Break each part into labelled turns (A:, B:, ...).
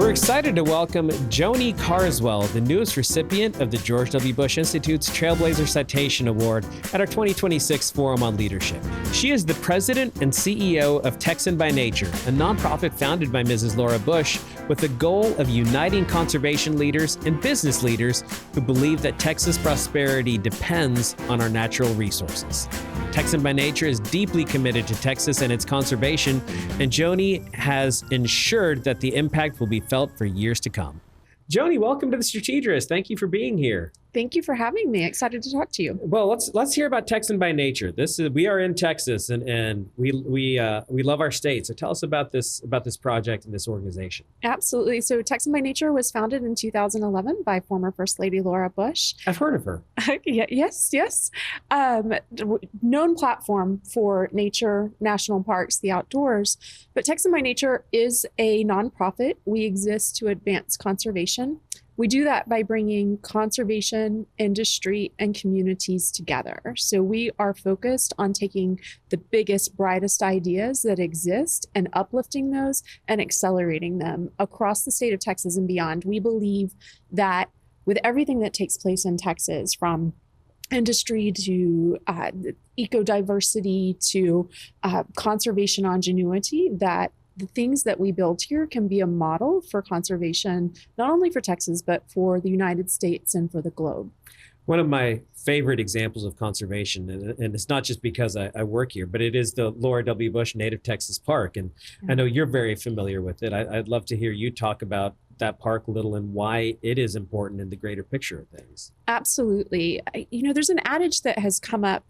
A: We're excited to welcome Joni Carswell, the newest recipient of the George W. Bush Institute's Trailblazer Citation Award at our 2026 Forum on Leadership. She is the president and CEO of Texan by Nature, a nonprofit founded by Mrs. Laura Bush with the goal of uniting conservation leaders and business leaders who believe that Texas prosperity depends on our natural resources. Texan by Nature is deeply committed to Texas and its conservation, and Joni has ensured that the impact will be felt for years to come. Joni, welcome to the Strategerist. Thank you for being here.
B: Thank you for having me. Excited to talk to you.
A: Well, let's hear about Texan by Nature. We are in Texas, and we love our state. So tell us about this project and this organization.
B: Absolutely. So Texan by Nature was founded in 2011 by former First Lady Laura Bush.
A: I've heard of her.
B: Yes. Known platform for nature, national parks, the outdoors. But Texan by Nature is a nonprofit. We exist to advance conservation. We do that by bringing conservation, industry, and communities together. So we are focused on taking the biggest, brightest ideas that exist and uplifting those and accelerating them across the state of Texas and beyond. We believe that with everything that takes place in Texas, from industry to eco-diversity to conservation ingenuity, that the things that we build here can be a model for conservation, not only for Texas, but for the United States and for the globe.
A: One of my favorite examples of conservation, and it's not just because I work here, but it is the Laura W. Bush Native Texas Park. And I know you're very familiar with it. I'd love to hear you talk about that park a little and why it is important in the greater picture of things.
B: Absolutely. There's an adage that has come up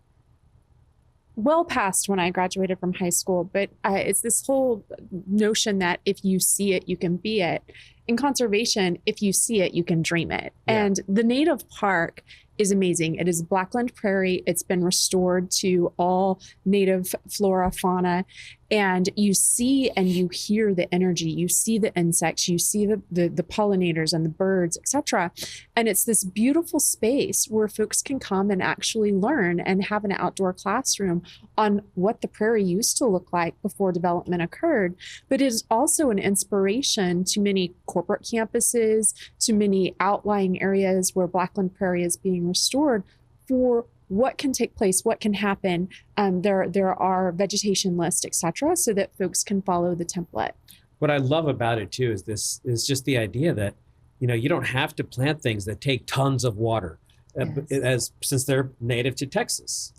B: well past when I graduated from high school, but it's this whole notion that if you see it, you can be it. In conservation, if you see it, you can dream it. Yeah. And the native park is amazing. It is Blackland Prairie. It's been restored to all native flora, fauna, and you see and you hear the energy. You see the insects, you see the pollinators and the birds, etc. And it's this beautiful space where folks can come and actually learn and have an outdoor classroom on what the prairie used to look like before development occurred. But it is also an inspiration to many corporate campuses, to many outlying areas where Blackland Prairie is being restored for what can take place, what can happen. There are vegetation lists, etc., so that folks can follow the template.
A: What I love about it too is just the idea that you don't have to plant things that take tons of water, yes, since they're native to Texas.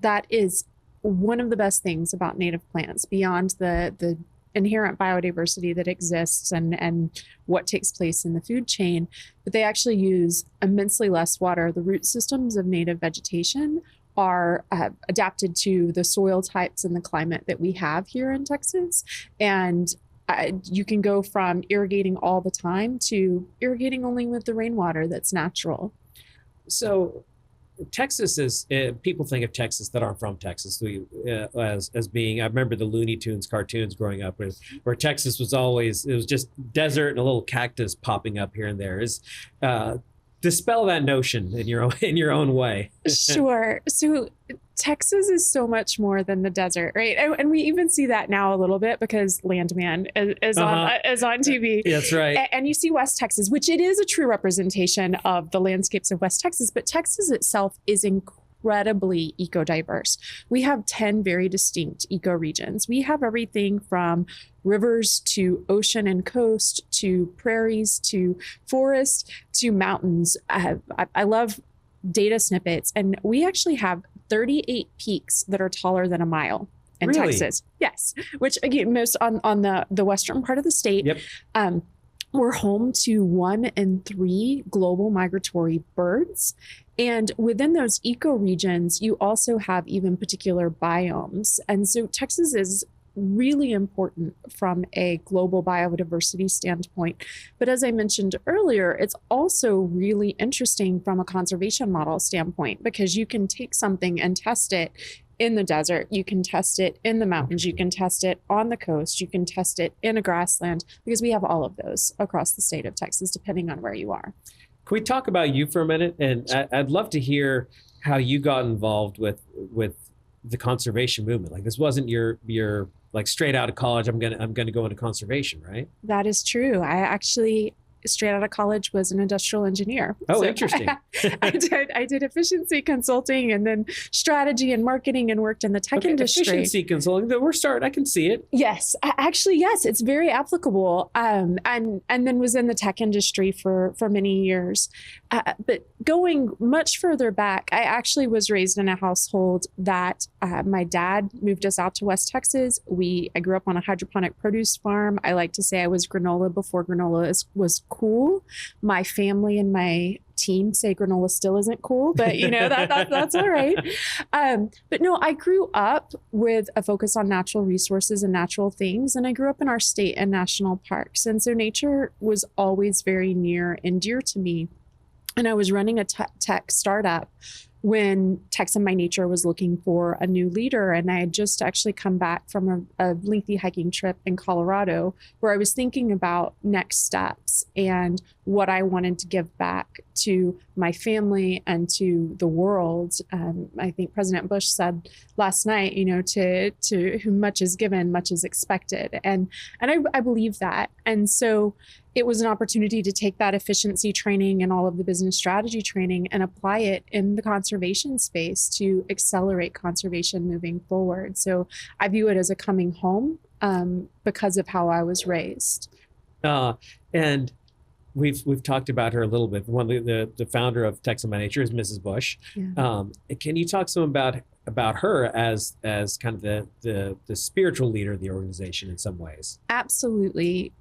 B: That is one of the best things about native plants, beyond the inherent biodiversity that exists and what takes place in the food chain, but they actually use immensely less water. The root systems of native vegetation are adapted to the soil types and the climate that we have here in Texas. And you can go from irrigating all the time to irrigating only with the rainwater that's natural.
A: So Texas is, people think of Texas that aren't from Texas as being, I remember the Looney Tunes cartoons growing up where Texas was always, it was just desert and a little cactus popping up here and there. Dispel that notion in your own way.
B: Sure. So Texas is so much more than the desert, right? And we even see that now a little bit because Landman is on TV.
A: That's right.
B: And you see West Texas, which it is a true representation of the landscapes of West Texas, but Texas itself is incredibly eco-diverse. We have 10 very distinct ecoregions. We have everything from rivers to ocean and coast to prairies to forest to mountains. I love data snippets, and we actually have 38 peaks that are taller than a mile in
A: Really?
B: Texas. Yes, which again, most on the western part of the state.
A: Yep.
B: We're home to 1 in 3 global migratory birds. And within those ecoregions, you also have even particular biomes. And so Texas is really important from a global biodiversity standpoint. But as I mentioned earlier, it's also really interesting from a conservation model standpoint, because you can take something and test it in the desert, you can test it in the mountains, you can test it on the coast, you can test it in a grassland, because we have all of those across the state of Texas, depending on where you are.
A: Can we talk about you for a minute? And I'd love to hear how you got involved with the conservation movement? Like this wasn't your like straight out of college, I'm gonna go into conservation, right?
B: That is true. I actually, straight out of college, was an industrial engineer.
A: Oh, interesting.
B: I did efficiency consulting and then strategy and marketing and worked in the tech industry.
A: Efficiency consulting, I can see it.
B: Yes, actually, yes, it's very applicable. And then was in the tech industry for many years. But going much further back, I actually was raised in a household that my dad moved us out to West Texas. I grew up on a hydroponic produce farm. I like to say I was granola before granola was cool. My family and my team say granola still isn't cool, but that's all right. But no, I grew up with a focus on natural resources and natural things. And I grew up in our state and national parks. And so nature was always very near and dear to me. And I was running a tech startup when Texan by Nature was looking for a new leader. And I had just actually come back from a lengthy hiking trip in Colorado where I was thinking about next steps and what I wanted to give back to my family and to the world. I think President Bush said last night, to whom much is given, much is expected. And I believe that. And so it was an opportunity to take that efficiency training and all of the business strategy training and apply it in the conservation space to accelerate conservation moving forward. So I view it as a coming home because of how I was raised.
A: And we've talked about her a little bit. One of the founder of Texan by Nature is Mrs. Bush. Yeah. Can you talk some about her as kind of the spiritual leader of the organization in some ways?
B: Absolutely.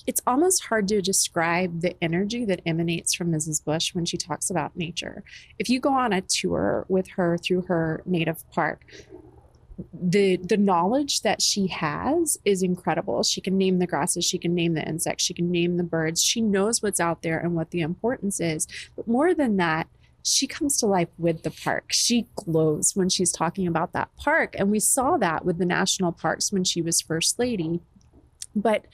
B: It's almost hard to describe the energy that emanates from Mrs. Bush when she talks about nature. If you go on a tour with her through her native park, the knowledge that she has is incredible. She can name the grasses, she can name the insects, she can name the birds. She knows what's out there and what the importance is. But more than that, she comes to life with the park. She glows when she's talking about that park. And we saw that with the national parks when she was first lady. But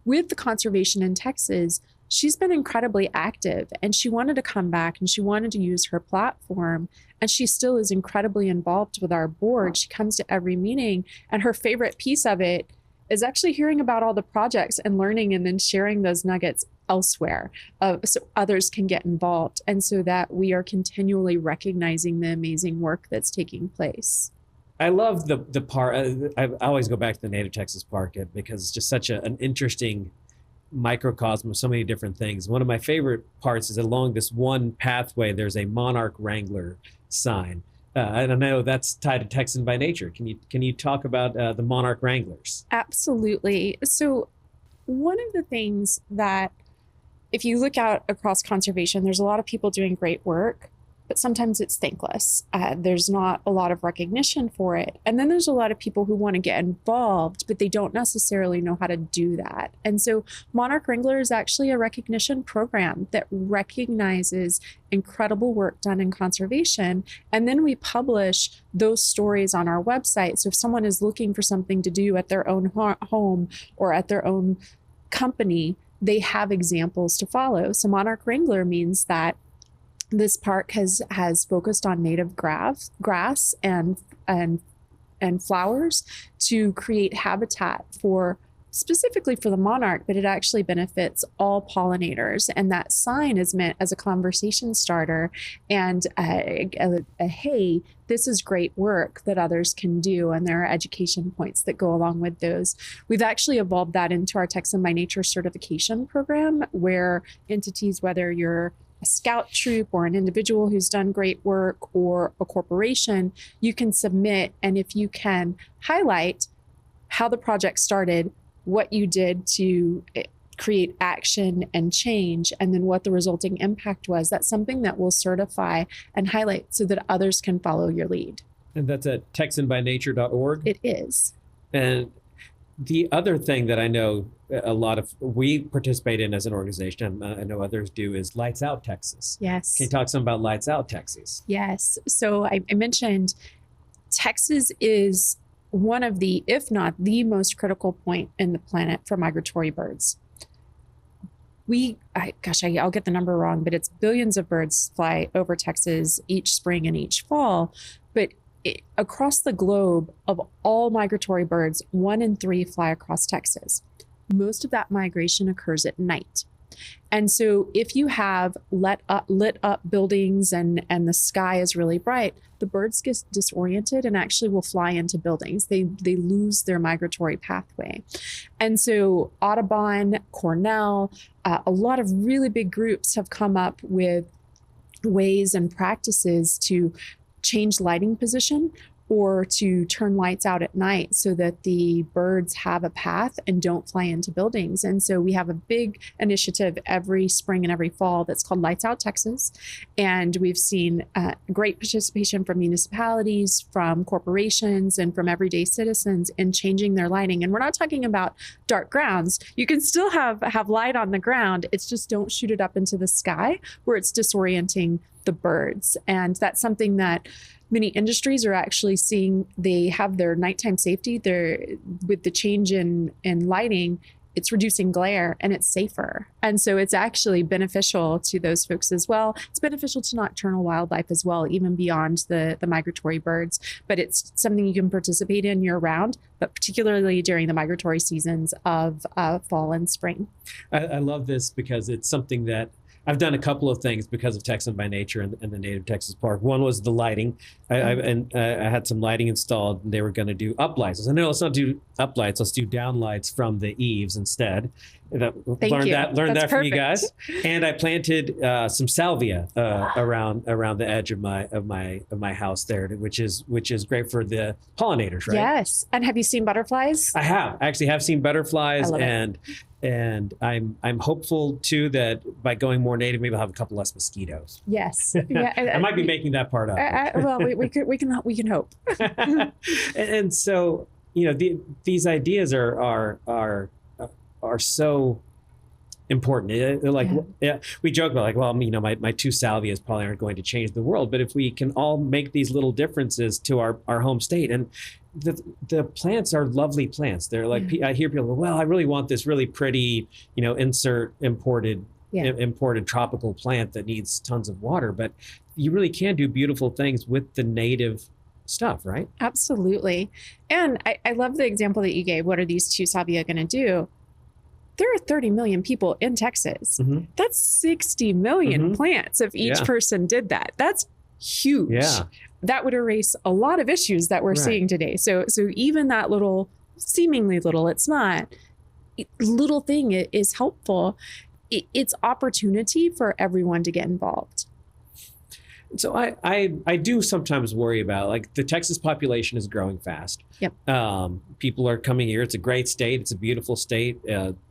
B: with the conservation in Texas, she's been incredibly active and she wanted to come back and she wanted to use her platform. And she still is incredibly involved with our board. She comes to every meeting and her favorite piece of it is actually hearing about all the projects and learning and then sharing those nuggets elsewhere so others can get involved and so that we are continually recognizing the amazing work that's taking place.
A: I love the park. I always go back to the Native Texas Park because it's just such an interesting microcosm of so many different things. One of my favorite parts is along this one pathway, there's a monarch wrangler sign. And I know that's tied to Texan by Nature. Can you talk about the monarch wranglers?
B: Absolutely. So one of the things that if you look out across conservation, there's a lot of people doing great work, but sometimes it's thankless. There's not a lot of recognition for it. And then there's a lot of people who want to get involved, but they don't necessarily know how to do that. And so Monarch Wrangler is actually a recognition program that recognizes incredible work done in conservation. And then we publish those stories on our website. So if someone is looking for something to do at their own home or at their own company, they have examples to follow. So Monarch Wrangler means that this park has focused on native grass and flowers to create habitat specifically for the monarch, but it actually benefits all pollinators. And that sign is meant as a conversation starter and a hey, this is great work that others can do. And there are education points that go along with those. We've actually evolved that into our Texan by Nature certification program, where entities, whether you're a scout troop or an individual who's done great work or a corporation, you can submit. And if you can highlight how the project started, what you did to create action and change, and then what the resulting impact was, that's something that we'll certify and highlight so that others can follow your lead.
A: And that's at texanbynature.org?
B: It is.
A: And the other thing that I know we participate in as an organization, I know others do, is Lights Out Texas.
B: Yes.
A: Can you talk some about Lights Out Texas?
B: Yes. So I mentioned Texas is one of the, if not the most critical point in the planet for migratory birds. I'll get the number wrong, but it's billions of birds fly over Texas each spring and each fall. But across the globe, of all migratory birds, 1 in 3 fly across Texas. Most of that migration occurs at night. And so if you have lit up buildings and the sky is really bright, the birds get disoriented and actually will fly into buildings. They lose their migratory pathway. And so Audubon, Cornell, a lot of really big groups have come up with ways and practices to change lighting position or to turn lights out at night so that the birds have a path and don't fly into buildings. And so we have a big initiative every spring and every fall that's called Lights Out Texas. And we've seen great participation from municipalities, from corporations, and from everyday citizens in changing their lighting. And we're not talking about dark grounds. You can still have light on the ground. It's just don't shoot it up into the sky where it's disorienting the birds. And that's something that many industries are actually seeing. They have their nighttime safety. With the change in lighting, it's reducing glare and it's safer. And so it's actually beneficial to those folks as well. It's beneficial to nocturnal wildlife as well, even beyond the migratory birds. But it's something you can participate in year round, but particularly during the migratory seasons of fall and spring.
A: I love this because it's something that I've done a couple of things because of Texan by Nature and the Native Texas Park. One was the lighting. I had some lighting installed, and they were going to do uplights. I said, no, let's not do uplights. Let's do downlights from the eaves instead. Learned that from you guys. And I planted some salvia around the edge of my house there, which is great for the pollinators, right?
B: Yes. And have you seen butterflies?
A: I actually have seen butterflies, and I'm hopeful too that by going more native, maybe I'll have a couple less mosquitoes.
B: Yes.
A: Yeah, I might be making that part up.
B: Well, we can hope.
A: and so, these ideas are so important. We joke about my 2 salvias probably aren't going to change the world, but if we can all make these little differences to our home state, and the plants are lovely plants. They're like, I hear people go, well, I really want this really pretty, insert imported tropical plant that needs tons of water, but you really can do beautiful things with the native stuff, right?
B: Absolutely. And I love the example that you gave. What are these 2 salvia going to do? There are 30 million people in Texas. Mm-hmm. That's 60 million plants if each person did that. That's huge. Yeah. That would erase a lot of issues that we're seeing today. So even that seemingly little, it's not, little thing is helpful. It's opportunity for everyone to get involved.
A: So I do sometimes worry about, the Texas population is growing fast.
B: Yep.
A: People are coming here. It's a great state. It's a beautiful state,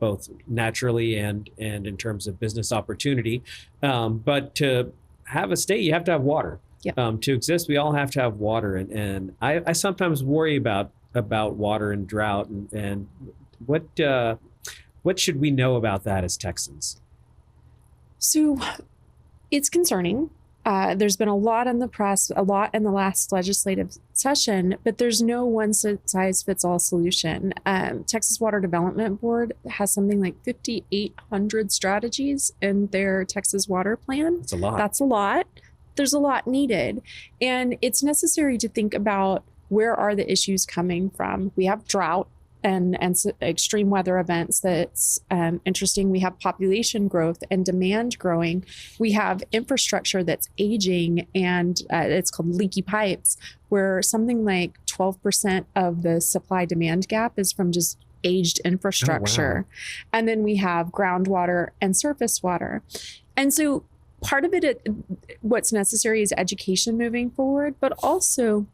A: both naturally and in terms of business opportunity. But to have a state, you have to have water. Yep. To exist, we all have to have water. And I sometimes worry about water and drought and what should we know about that as Texans?
B: So it's concerning. There's been a lot in the press, a lot in the last legislative session, but there's no one-size-fits-all solution. Texas Water Development Board has something like 5,800 strategies in their Texas Water Plan.
A: That's a lot.
B: That's a lot. There's a lot needed. And it's necessary to think about, where are the issues coming from? We have drought and extreme weather events that's interesting. We have population growth and demand growing. We have infrastructure that's aging, and it's called leaky pipes, where something like 12% of the supply-demand gap is from just aged infrastructure. Oh, wow. And then we have groundwater and surface water. And so part of it, what's necessary is education moving forward, but also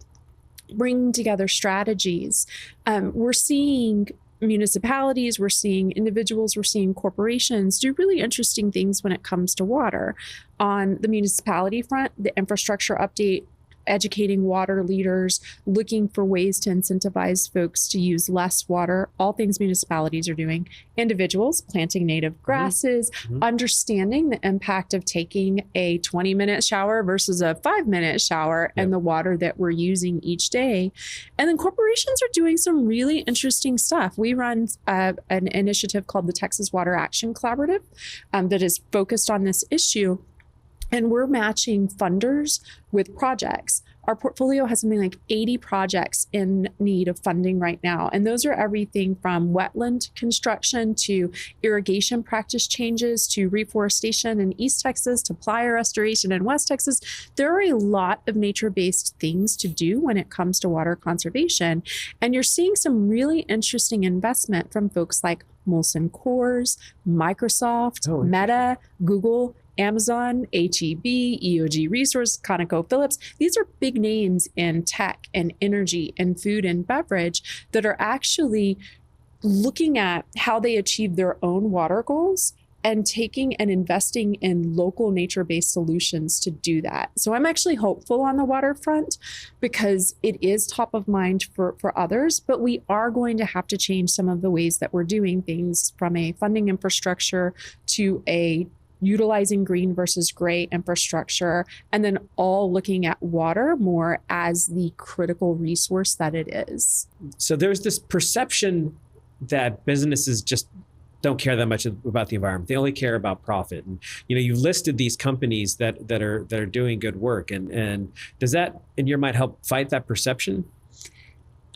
B: bringing together strategies. We're seeing municipalities, we're seeing individuals, we're seeing corporations do really interesting things when it comes to water. On the municipality front, the infrastructure update, educating water leaders, looking for ways to incentivize folks to use less water, all things municipalities are doing. Individuals planting native grasses, understanding the impact of taking a 20-minute shower versus a 5-minute shower and the water that we're using each day. And then corporations are doing some really interesting stuff. We run an initiative called the Texas Water Action Collaborative that is focused on this issue. And we're matching funders with projects. our portfolio has something like 80 projects in need of funding right now. And those are everything from wetland construction to irrigation practice changes to reforestation in East Texas to playa restoration in West Texas. There are a lot of nature-based things to do when it comes to water conservation. And you're seeing some really interesting investment from folks like Molson Coors, Microsoft, Meta, Google, Amazon, HEB, EOG Resource, ConocoPhillips. These are big names in tech and energy and food and beverage that are actually looking at how they achieve their own water goals and taking and investing in local nature-based solutions to do that. So I'm actually hopeful on the waterfront because it is top of mind for others, but we are going to have to change some of the ways that we're doing things, from a funding infrastructure to a utilizing green versus gray infrastructure, and then all looking at water more as the critical resource that it is.
A: So there's this perception that businesses just don't care that much about the environment. They only care about profit. And you've listed these companies that are doing good work. And does that, in your mind, help fight that perception?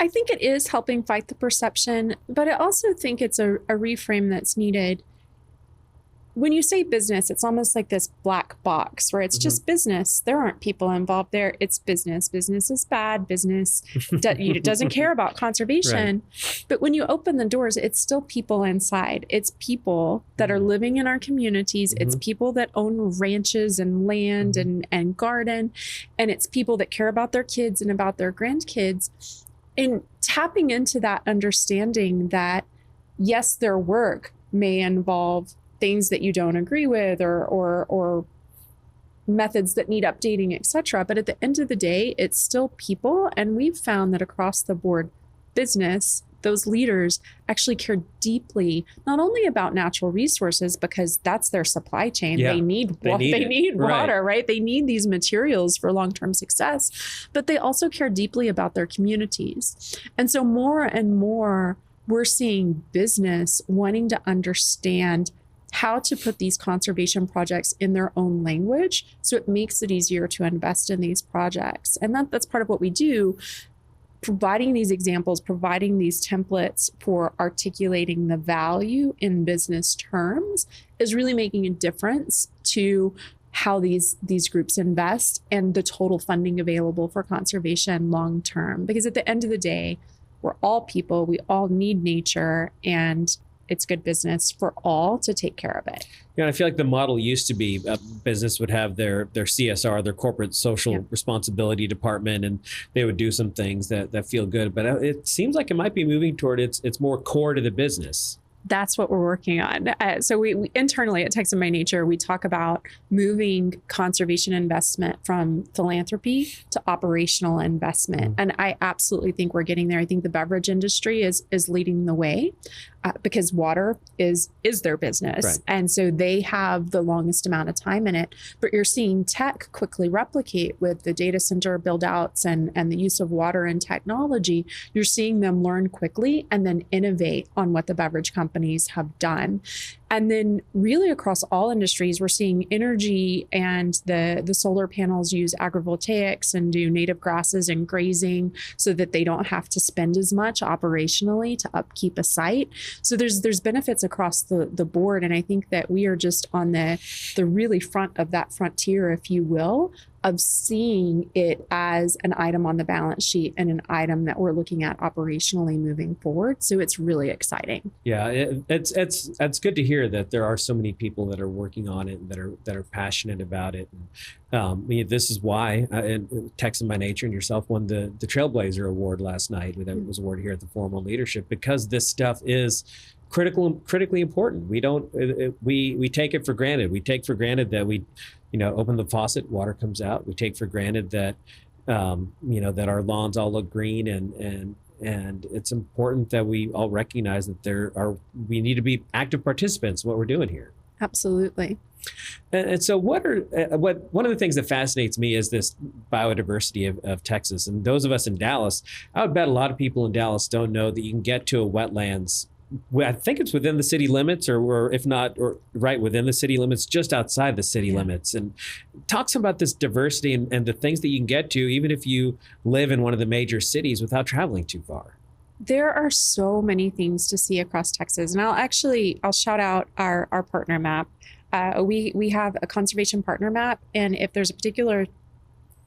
B: I think it is helping fight the perception, but I also think it's a reframe that's needed. When you say business, it's almost like this black box where it's just business. There aren't people involved there. It's business. Business is bad. Business doesn't care about conservation. Right. But when you open the doors, it's still people inside. It's people that are living in our communities. It's people that own ranches and land and garden. And it's people that care about their kids and about their grandkids. And tapping into that understanding that, yes, their work may involve things that you don't agree with or methods that need updating, etc. But at the end of the day, it's still people. And we've found that across the board, business, those leaders actually care deeply, not only about natural resources, because that's their supply chain. Yeah, they need water, right? They need these materials for long-term success, but they also care deeply about their communities. And so more and more, we're seeing business wanting to understand how to put these conservation projects in their own language, so it makes it easier to invest in these projects. And that's part of what we do, providing these examples, providing these templates for articulating the value in business terms is really making a difference to how these groups invest and the total funding available for conservation long term. Because at the end of the day, we're all people, we all need nature, and it's good business for all to take care of it.
A: I feel like the model used to be a business would have their CSR, their corporate social responsibility department, and they would do some things that feel good. But it seems like it might be moving toward it's more core to the business.
B: That's what we're working on. So we internally at Texan by Nature, we talk about moving conservation investment from philanthropy to operational investment. And I absolutely think we're getting there. I think the beverage industry is leading the way because water is their business. Right. And so they have the longest amount of time in it. But you're seeing tech quickly replicate with the data center build outs and the use of water and technology. You're seeing them learn quickly and then innovate on what the beverage companies have done. And then really across all industries, we're seeing energy and the solar panels use agrivoltaics and do native grasses and grazing so that they don't have to spend as much operationally to upkeep a site. So there's benefits across the board. And I think that we are just on the really front of that frontier, if you will, of seeing it as an item on the balance sheet and an item that we're looking at operationally moving forward. So it's really exciting.
A: Yeah, it's good to hear that there are so many people that are working on it and that are passionate about it. And, this is why Texan by Nature and yourself won the Trailblazer Award last night. That was awarded here at the Forum on Leadership, because this stuff is critically important. We take it for granted. We take for granted that we open the faucet, water comes out. We take for granted that that our lawns all look green, and it's important that we all recognize that we need to be active participants in what we're doing here.
B: Absolutely.
A: And so one of the things that fascinates me is this biodiversity of Texas. And those of us in Dallas, I would bet a lot of people in Dallas don't know that you can get to a wetlands I think it's within the city limits, or if not, or right within the city limits, just outside the city limits. And talk some about this diversity and the things that you can get to, even if you live in one of the major cities without traveling too far.
B: There are so many things to see across Texas. And I'll shout out our partner map. We have a conservation partner map. And if there's a particular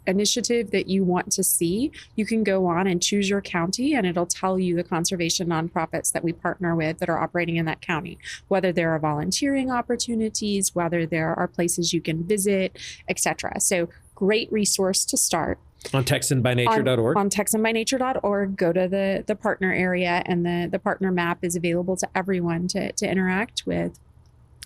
B: initiative that you want to see, you can go on and choose your county, and it'll tell you the conservation nonprofits that we partner with that are operating in that county, whether there are volunteering opportunities, whether there are places you can visit, etc. So great resource to start.
A: On TexanByNature.org?
B: On TexanByNature.org, go to the partner area, and the partner map is available to everyone to interact with.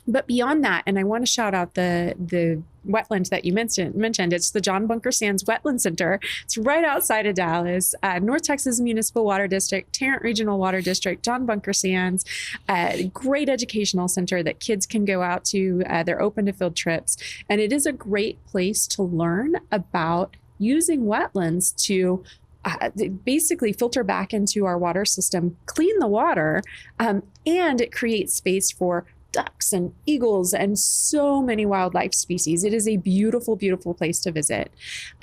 B: But beyond that, and I want to shout out the wetland that you mentioned. It's the John Bunker Sands Wetland Center. It's right outside of Dallas, North Texas Municipal Water District, Tarrant Regional Water District, John Bunker Sands. Great educational center that kids can go out to. They're open to field trips. And it is a great place to learn about using wetlands to basically filter back into our water system, clean the water, and it creates space for ducks and eagles and so many wildlife species. It is a beautiful, beautiful place to visit.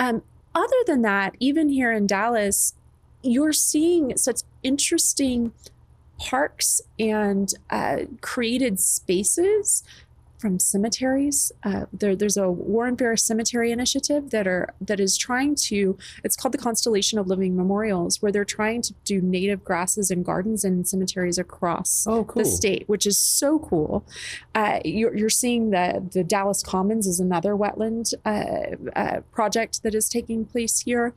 B: Other than that, even here in Dallas, you're seeing such interesting parks and created spaces from cemeteries. There's a Warren Ferris Cemetery initiative that is trying to, it's called the Constellation of Living Memorials, where they're trying to do native grasses and gardens in cemeteries across the state, which is so cool. You're seeing the Dallas Commons is another wetland project that is taking place here.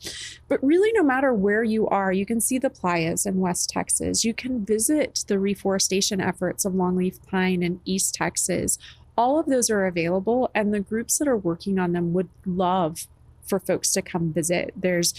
B: But really, no matter where you are, you can see the playas in West Texas. You can visit the reforestation efforts of longleaf pine in East Texas. All of those are available, and the groups that are working on them would love for folks to come visit. There's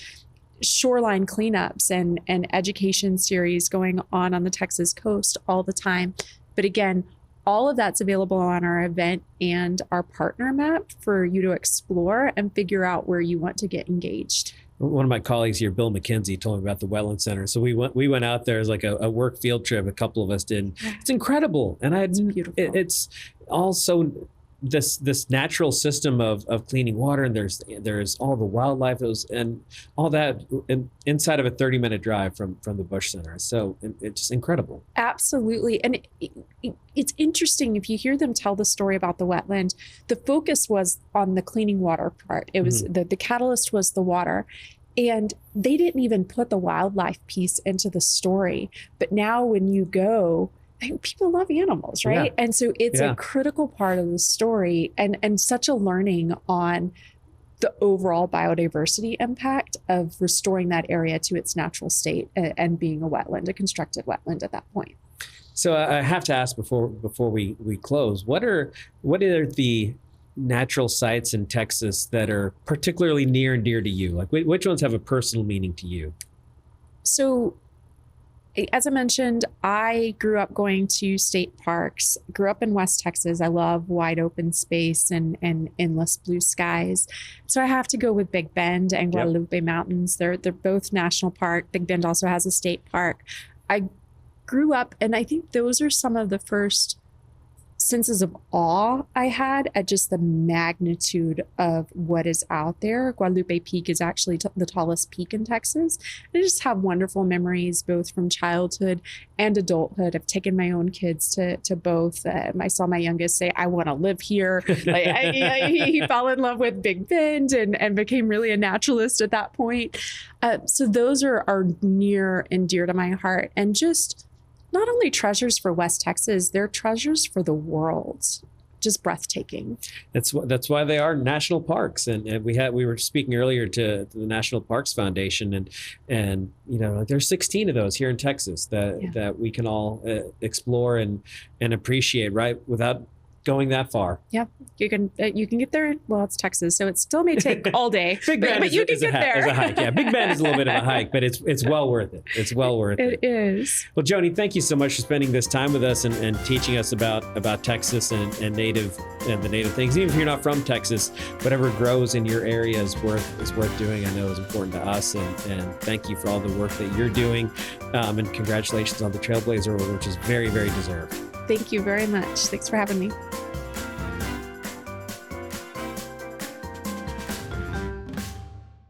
B: shoreline cleanups and education series going on the Texas coast all the time. But again, all of that's available on our event and our partner map for you to explore and figure out where you want to get engaged.
A: One of my colleagues here, Bill McKenzie, told me about the Wetland Center. So we went out there as like a work field trip. A couple of us did. It's incredible, and
B: It's beautiful.
A: It's also this natural system of cleaning water, and there's all the wildlife and all that inside of a 30-minute drive from the Bush Center. So it's just incredible.
B: Absolutely. And it's interesting if you hear them tell the story about the wetland. The focus was on the cleaning water part. It was the catalyst was the water. And they didn't even put the wildlife piece into the story. But now when you go, people love animals, right? Yeah. And so it's a critical part of the story and such a learning on the overall biodiversity impact of restoring that area to its natural state and being a wetland, a constructed wetland at that point.
A: So I have to ask before we close, what are the natural sites in Texas that are particularly near and dear to you? Like which ones have a personal meaning to you?
B: So as I mentioned, I grew up going to state parks, grew up in West Texas. I love wide open space and endless blue skies. So I have to go with Big Bend and Guadalupe Mountains. They're both national park. Big Bend also has a state park. I grew up, and I think those are some of the first senses of awe I had at just the magnitude of what is out there. Guadalupe Peak is actually the tallest peak in Texas. I just have wonderful memories both from childhood and adulthood. I've taken my own kids to both. I saw my youngest say, I want to live here. He fell in love with Big Bend and became really a naturalist at that point. So those are near and dear to my heart, and just not only treasures for West Texas, they're treasures for the world. Just breathtaking. That's
A: why they are national parks. And we were speaking earlier to the National Parks Foundation, and there's 16 of those here in Texas that we can all explore and appreciate, right? Without going that far.
B: Yeah, you can get there. Well, it's Texas, so it still may take all day.
A: Big Bend
B: but you can get there.
A: is a hike. Yeah, Big Bend is a little bit of a hike, but it's well worth it. It's well worth it.
B: It is.
A: Well, Joni, thank you so much for spending this time with us and teaching us about Texas and the native things. Even if you're not from Texas, whatever grows in your area is worth doing. I know is important to us, and thank you for all the work that you're doing, and congratulations on the Trailblazer Award, which is very, very deserved.
B: Thank you very much. Thanks for having me.